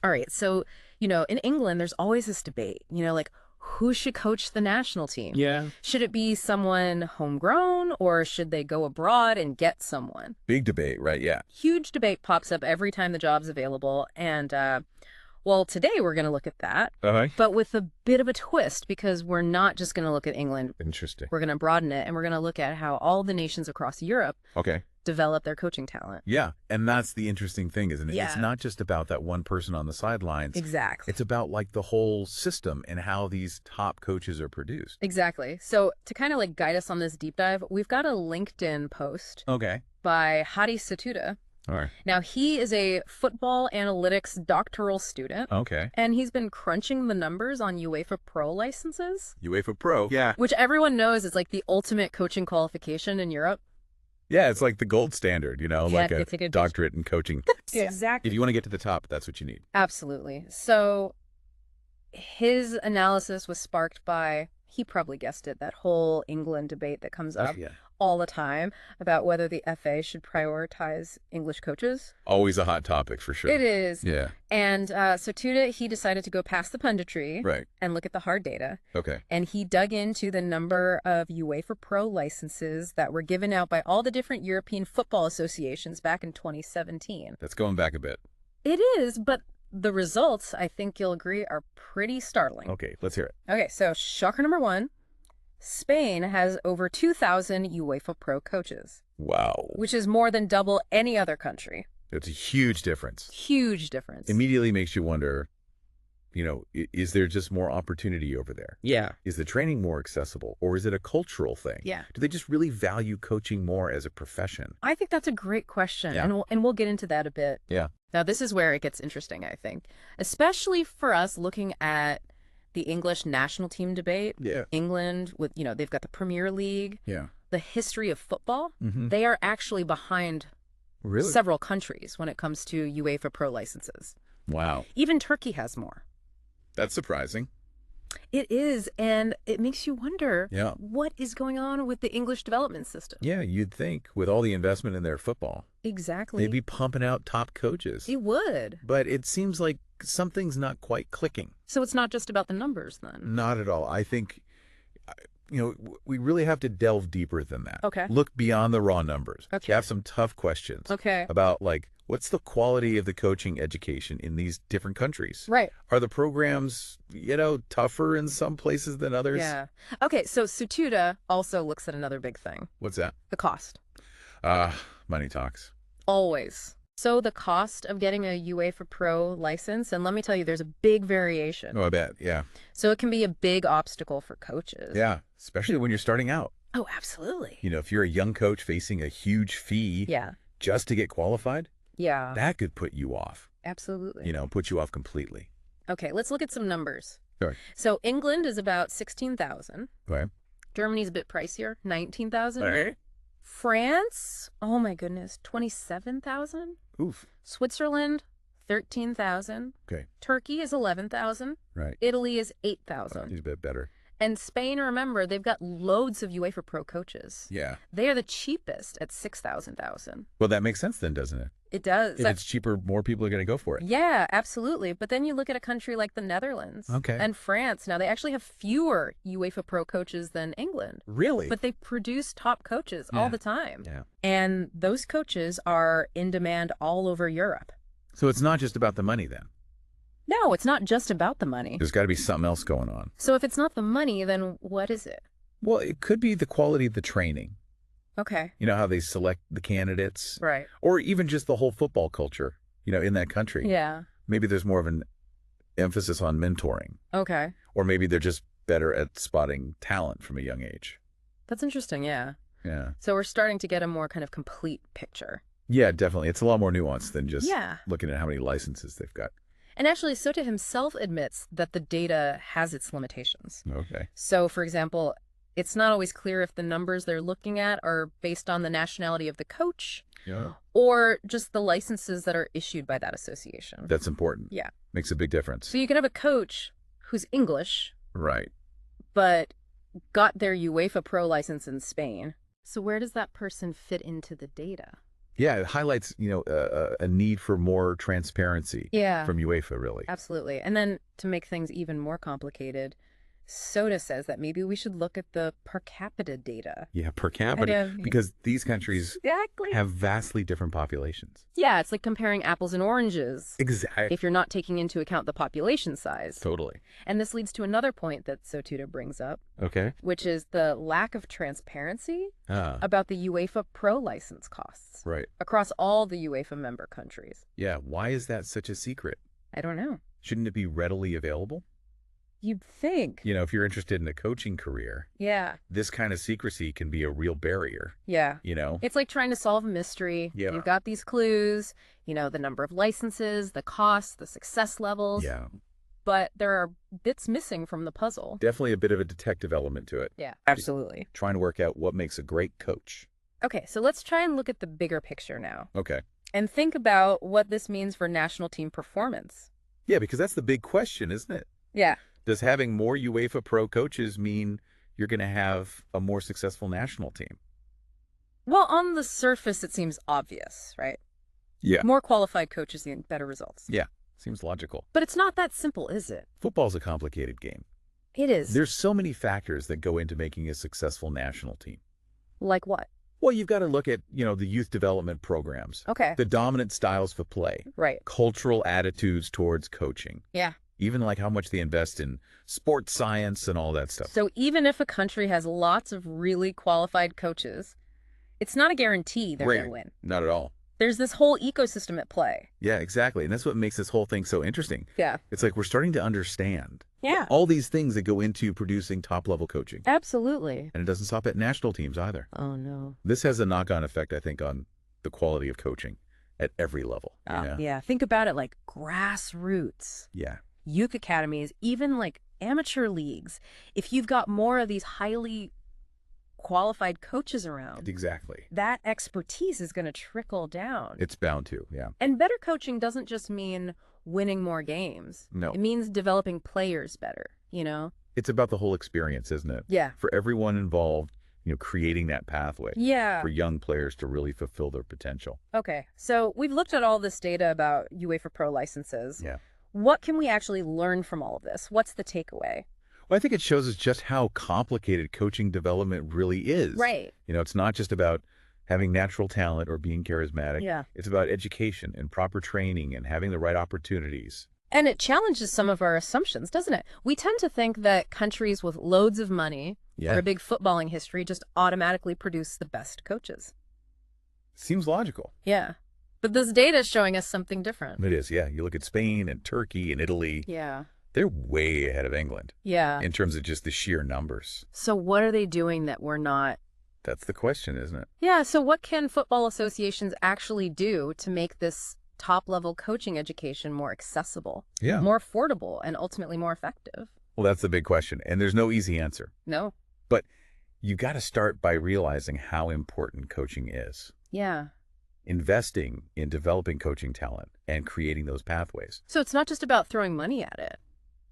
All right. So, in England, there's always this debate, like who should coach the national team? Yeah. Should it be someone homegrown or should they go abroad and get someone? Big debate, right? Yeah. Huge debate pops up every time the job's available. And, well, today we're going to look at that, Okay. but with a bit of a twist because we're not just going to look at England. Interesting. We're going to broaden it and we're going to look at how all the nations across Europe Okay. develop their coaching talent. Yeah. And that's the interesting thing, isn't it? Yeah. It's not just about that one person on the sidelines. Exactly. It's about like the whole system and how these top coaches are produced. Exactly. So to kind of like guide us on this deep dive, we've got a LinkedIn post Okay. by Hadi Satuda. All right. Now, he is a football analytics doctoral student, Okay. and he's been crunching the numbers on UEFA Pro licenses, UEFA Pro. Yeah. which everyone knows is like the ultimate coaching qualification in Europe. Yeah. It's like the gold standard, like it's a a good doctorate in coaching. Exactly. If you want to get to the top, that's what you need. Absolutely. So his analysis was sparked by, he probably guessed it, that whole England debate that comes up Yeah. all the time about whether the FA should prioritize English coaches. Always a hot topic for sure. It is. Yeah. And so Tuda, he decided to go past the punditry Right. and look at the hard data. Okay. And he dug into the number of UEFA Pro licenses that were given out by all the different European football associations back in 2017. That's going back a bit. It is, but the results, I think you'll agree, are pretty startling. Okay. Let's hear it. Okay, so shocker number one, Spain has over 2,000 UEFA Pro coaches, Wow. which is more than double any other country. It's a huge difference. Huge difference. Immediately makes you wonder, is there just more opportunity over there? Yeah. Is the training more accessible, or is it a cultural thing? Yeah. Do they just really value coaching more as a profession? I think that's a great question, Yeah. and we'll get into that a bit. Yeah. Now, this is where it gets interesting, I think, especially for us looking at the English national team debate. Yeah. England, with, they've got the Premier League, Yeah. the history of football. Mm-hmm. They are actually behind Really? several countries when it comes to UEFA Pro licenses. Wow. Even Turkey has more. That's surprising. It is, and it makes you wonder Yeah. what is going on with the English development system. Yeah, you'd think with all the investment in their football, Exactly. they'd be pumping out top coaches. It would. But it seems like something's not quite clicking. So it's not just about the numbers then. Not at all. I think, we really have to delve deeper than that. Okay. Look beyond the raw numbers. Okay. Have some tough questions. Okay. About what's the quality of the coaching education in these different countries? Right. Are the programs, tougher in some places than others? Yeah. Okay, so Sutuda also looks at another big thing, What's that? the cost. Money talks. Always. So the cost of getting a UEFA Pro license, and let me tell you, there's a big variation. Oh, I bet. Yeah. So it can be a big obstacle for coaches. Yeah. Especially when you're starting out. Oh, absolutely. If you're a young coach facing a huge fee Yeah. just to get qualified, Yeah. that could put you off, Absolutely. put you off completely. Okay, let's look at some numbers. Sure. So England is about 16,000. Okay. Germany's a bit pricier, 19,000. All right. France, oh my goodness, 27,000. Oof. Switzerland, 13,000. Okay. Turkey is 11,000. Right. Italy is 8,000. He's a bit better. And Spain, remember, they've got loads of UEFA Pro coaches. Yeah. They are the cheapest at 6,000. Well, that makes sense then, doesn't it? It does. If it's cheaper, more people are going to go for it. Yeah, absolutely. But then you look at a country like the Netherlands Okay. and France. Now, they actually have fewer UEFA Pro coaches than England, Really? but they produce top coaches all Yeah. the time. Yeah. And those coaches are in demand all over Europe. So it's not just about the money then. No, it's not just about the money. There's got to be something else going on. So if it's not the money, then what is it? Well, it could be the quality of the training. Okay. How they select the candidates, Right. or even just the whole football culture, in that country. Yeah. Maybe there's more of an emphasis on mentoring, Okay. or maybe they're just better at spotting talent from a young age. That's interesting. Yeah. Yeah. So we're starting to get a more kind of complete picture. Yeah, definitely. It's a lot more nuanced than just Yeah. looking at how many licenses they've got. And actually, Sota himself admits that the data has its limitations. Okay. So, for example, it's not always clear if the numbers they're looking at are based on the nationality of the coach Yeah. or just the licenses that are issued by that association. That's important. Yeah. Makes a big difference. So you can have a coach who's English, Right. but got their UEFA Pro license in Spain. So where does that person fit into the data? Yeah, it highlights, a need for more transparency Yeah, from UEFA, really. absolutely. And then to make things even more complicated, SOTA says that maybe we should look at the per capita data. Yeah, per Kind capita, of. because these countries Exactly. have vastly different populations. Yeah, it's like comparing apples and oranges Exactly. if you're not taking into account the population size. Totally. And this leads to another point that Sotuda brings up, Okay. which is the lack of transparency Ah, about the UEFA Pro license costs right. across all the UEFA member countries. Yeah, why is that such a secret? I don't know. Shouldn't it be readily available? You'd think. If you're interested in a coaching career, Yeah. this kind of secrecy can be a real barrier, Yeah. you know? It's like trying to solve a mystery. Yeah. You've got these clues, the number of licenses, the costs, the success levels, Yeah, but there are bits missing from the puzzle. definitely a bit of a detective element to it. Yeah, absolutely. Trying to work out what makes a great coach. Okay, so let's try and look at the bigger picture now Okay. and think about what this means for national team performance. Yeah, because that's the big question, isn't it? Yeah. Does having more UEFA Pro coaches mean you're going to have a more successful national team? Well, on the surface, it seems obvious, right? Yeah. More qualified coaches mean better results. Yeah, seems logical. But it's not that simple, is it? Football's a complicated game. It is. There's so many factors that go into making a successful national team. Like what? Well, you've got to look at, the youth development programs, Okay. the dominant styles for play, Right. cultural attitudes towards coaching, Yeah. even like how much they invest in sports science and all that stuff. So even if a country has lots of really qualified coaches, it's not a guarantee they're going to win. Not at all. There's this whole ecosystem at play. Yeah, exactly. And that's what makes this whole thing so interesting. Yeah. It's like we're starting to understand Yeah. all these things that go into producing top-level coaching. Absolutely. And it doesn't stop at national teams either. Oh, no. This has a knock-on effect, I think, on the quality of coaching at every level. Yeah. Think about it like grassroots, Yeah. youth academies, even like amateur leagues. If you've got more of these highly qualified coaches around, Exactly. that expertise is going to trickle down. It's bound to, yeah. And better coaching doesn't just mean winning more games. No. It means developing players better, It's about the whole experience, isn't it? Yeah. For everyone involved, creating that pathway Yeah. for young players to really fulfill their potential. Okay. So we've looked at all this data about UEFA Pro licenses. Yeah. What can we actually learn from all of this? What's the takeaway? Well, I think it shows us just how complicated coaching development really is. Right. It's not just about having natural talent or being charismatic. Yeah. It's about education and proper training and having the right opportunities. And it challenges some of our assumptions, doesn't it? We tend to think that countries with loads of money Yeah. or a big footballing history just automatically produce the best coaches. Seems logical. Yeah. But this data is showing us something different. It is, yeah. You look at Spain and Turkey and Italy, Yeah. they're way ahead of England Yeah. in terms of just the sheer numbers. So what are they doing that we're not? That's the question, isn't it? Yeah, so what can football associations actually do to make this top-level coaching education more accessible, Yeah. more affordable, and ultimately more effective? Well, that's the big question. And there's no easy answer. No. But you got to start by realizing how important coaching is. Yeah. Investing in developing coaching talent and creating those pathways. So it's not just about throwing money at it.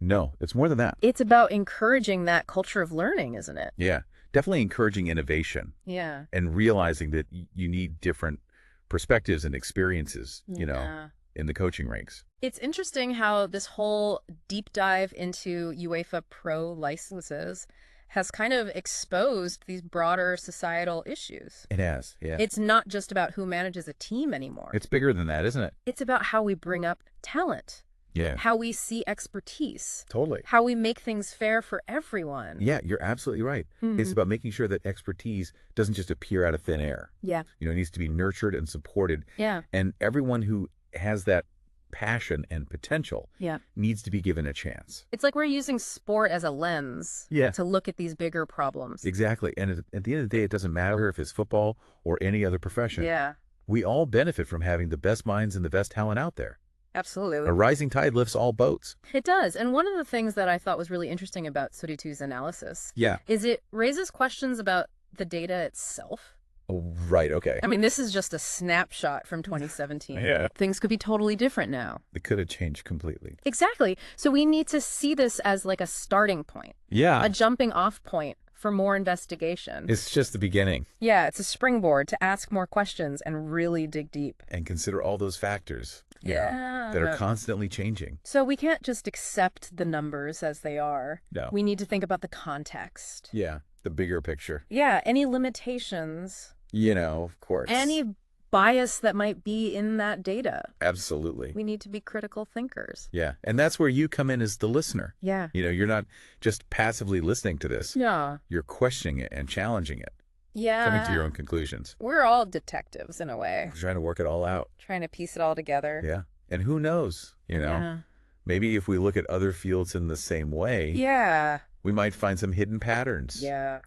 No, it's more than that. It's about encouraging that culture of learning, isn't it? Yeah. Definitely encouraging innovation Yeah. and realizing that you need different perspectives and experiences, Yeah. in the coaching ranks. It's interesting how this whole deep dive into UEFA Pro licenses has kind of exposed these broader societal issues. It has, yeah. It's not just about who manages a team anymore. It's bigger than that, isn't it? It's about how we bring up talent, Yeah. how we see expertise, Totally. how we make things fair for everyone. Yeah, you're absolutely right. Mhm. It's about making sure that expertise doesn't just appear out of thin air. Yeah. It needs to be nurtured and supported. Yeah. And everyone who has that passion and potential Yeah. needs to be given a chance. It's like we're using sport as a lens Yeah. to look at these bigger problems. Exactly. And at the end of the day, it doesn't matter if it's football or any other profession. Yeah, We all benefit from having the best minds and the best talent out there. absolutely. A rising tide lifts all boats. It does. And one of the things that I thought was really interesting about Suritu's analysis Yeah. is it raises questions about the data itself. Oh, right. Okay. I mean, this is just a snapshot from 2017. Yeah. Things could be totally different now. It could have changed completely. Exactly. So we need to see this as like a starting point, Yeah. a jumping off point for more investigation. It's just the beginning. Yeah, it's a springboard to ask more questions and really dig deep. And consider all those factors Yeah. that are constantly changing. So we can't just accept the numbers as they are. No. We need to think about the context. Yeah, the bigger picture. Yeah, any limitations. Of course. Any bias that might be in that data. Absolutely. We need to be critical thinkers. Yeah, and that's where you come in as the listener. Yeah. You're not just passively listening to this. Yeah. You're questioning it and challenging it, Yeah. coming to your own conclusions. We're all detectives in a way, Trying to work it all out. trying to piece it all together. Yeah. And who knows, Yeah. maybe if we look at other fields in the same way, Yeah. we might find some hidden patterns. Yeah.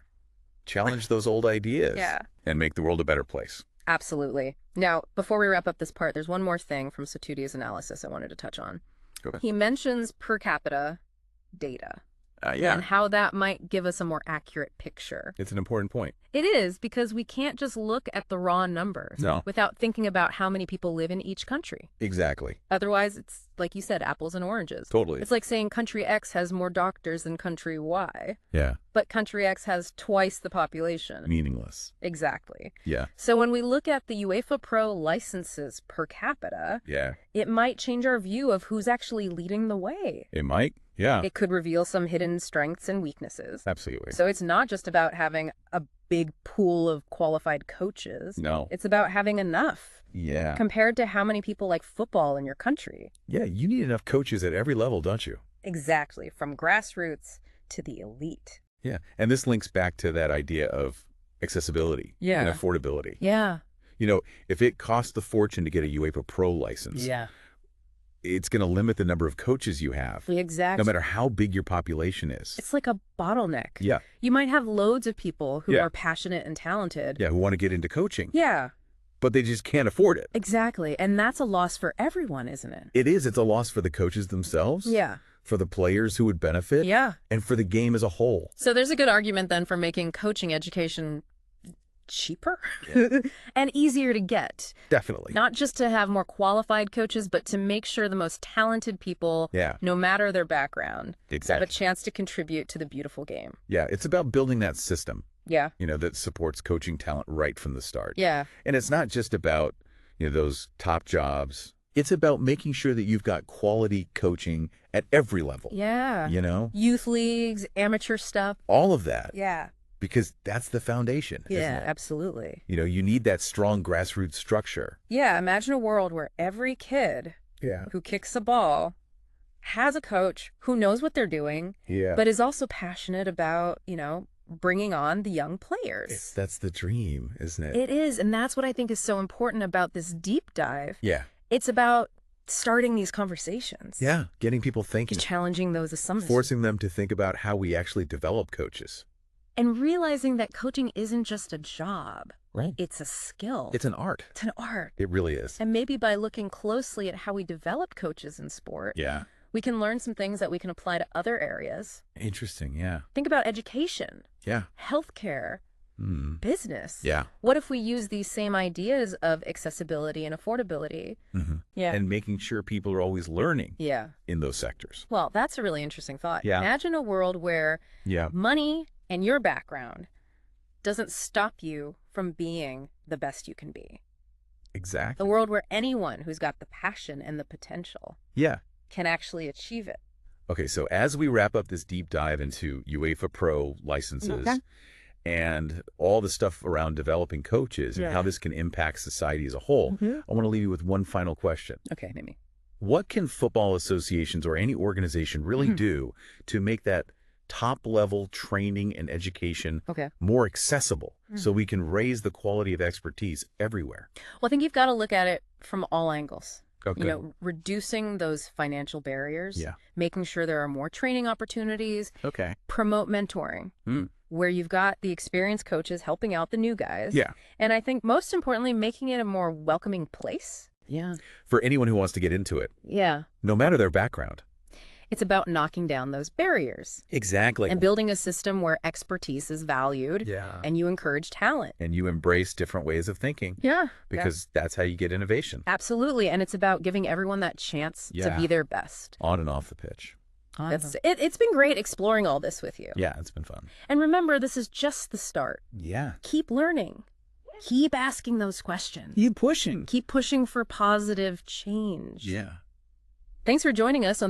Challenge those old ideas. Yeah. And make the world a better place. Absolutely. Now, before we wrap up this part, there's one more thing from Satuti's analysis I wanted to touch on. Go ahead. He mentions per capita data Yeah. and how that might give us a more accurate picture. It's an important point. It is, because we can't just look at the raw numbers No. without thinking about how many people live in each country. Exactly. Otherwise, it's like you said, apples and oranges. Totally. It's like saying country X has more doctors than country Y, Yeah. but country X has twice the population. Meaningless. Exactly. Yeah. So when we look at the UEFA Pro licenses per capita, Yeah. it might change our view of who's actually leading the way. It might. Yeah. It could reveal some hidden strengths and weaknesses. Absolutely. So it's not just about having a big pool of qualified coaches. No. It's about having enough Yeah. compared to how many people like football in your country. Yeah. You need enough coaches at every level, don't you? Exactly. From grassroots to the elite. Yeah. And this links back to that idea of accessibility Yeah. and affordability. Yeah. If it costs a fortune to get a UEFA Pro license, Yeah. it's going to limit the number of coaches you have, Exactly. no matter how big your population is. It's like a bottleneck. Yeah. You might have loads of people who Yeah. are passionate and talented. Yeah. Who want to get into coaching, Yeah, but they just can't afford it. exactly. And that's a loss for everyone, isn't it? It is. It's a loss for the coaches themselves, Yeah. for the players who would benefit, Yeah. and for the game as a whole. So there's a good argument then for making coaching education cheaper and easier to get. Definitely. Not just to have more qualified coaches, but to make sure the most talented people, Yeah. no matter their background, have a Exactly. chance to contribute to the beautiful game. Yeah. It's about building that system, Yeah. that supports coaching talent right from the start. Yeah. And it's not just about, those top jobs. It's about making sure that you've got quality coaching at every level. Yeah. Youth leagues, amateur stuff. All of that, Yeah. because that's the foundation. Yeah, Isn't it? absolutely. You need that strong grassroots structure. Yeah, imagine a world where every kid Yeah. who kicks a ball has a coach who knows what they're doing, Yeah. but is also passionate about, bringing on the young players. That's the dream, isn't it? It is, and that's what I think is so important about this deep dive. Yeah. It's about starting these conversations. Yeah. Getting people thinking, Challenging those assumptions. forcing them to think about how we actually develop coaches. And realizing that coaching isn't just a job. Right. It's a skill. It's an art. It's an art. It really is. And maybe by looking closely at how we develop coaches in sport, Yeah. we can learn some things that we can apply to other areas. Interesting. Yeah. Think about education, Yeah. healthcare, Mm. business. Yeah. What if we use these same ideas of accessibility and affordability? Mm-hmm. Yeah. And making sure people are always learning Yeah. in those sectors. Well, that's a really interesting thought. Yeah. Imagine a world where Yeah. money and your background doesn't stop you from being the best you can be. Exactly. A world where anyone who's got the passion and the potential Yeah. can actually achieve it. Okay, so as we wrap up this deep dive into UEFA Pro licenses Okay. and all the stuff around developing coaches Yeah. and how this can impact society as a whole, Mhm. I want to leave you with one final question. Okay, maybe. What can football associations or any organization really do to make that top-level training and education Okay. more accessible so we can raise the quality of expertise everywhere? Well, I think you've got to look at it from all angles. Okay. Reducing those financial barriers, Yeah. making sure there are more training opportunities, Okay. promote mentoring, where you've got the experienced coaches helping out the new guys. Yeah. And I think most importantly, making it a more welcoming place. Yeah. For anyone who wants to get into it, Yeah. no matter their background. It's about knocking down those barriers Exactly. and building a system where expertise is valued Yeah. and you encourage talent. And you embrace different ways of thinking Yeah. because that's how you get innovation Absolutely. And it's about giving everyone that chance to Yeah. be their best. on and off the pitch. It's been great exploring all this with you. Yeah, it's been fun. And remember, this is just the start. Yeah. Keep learning. Keep asking those questions. Keep pushing. Keep pushing for positive change. Yeah. Thanks for joining us on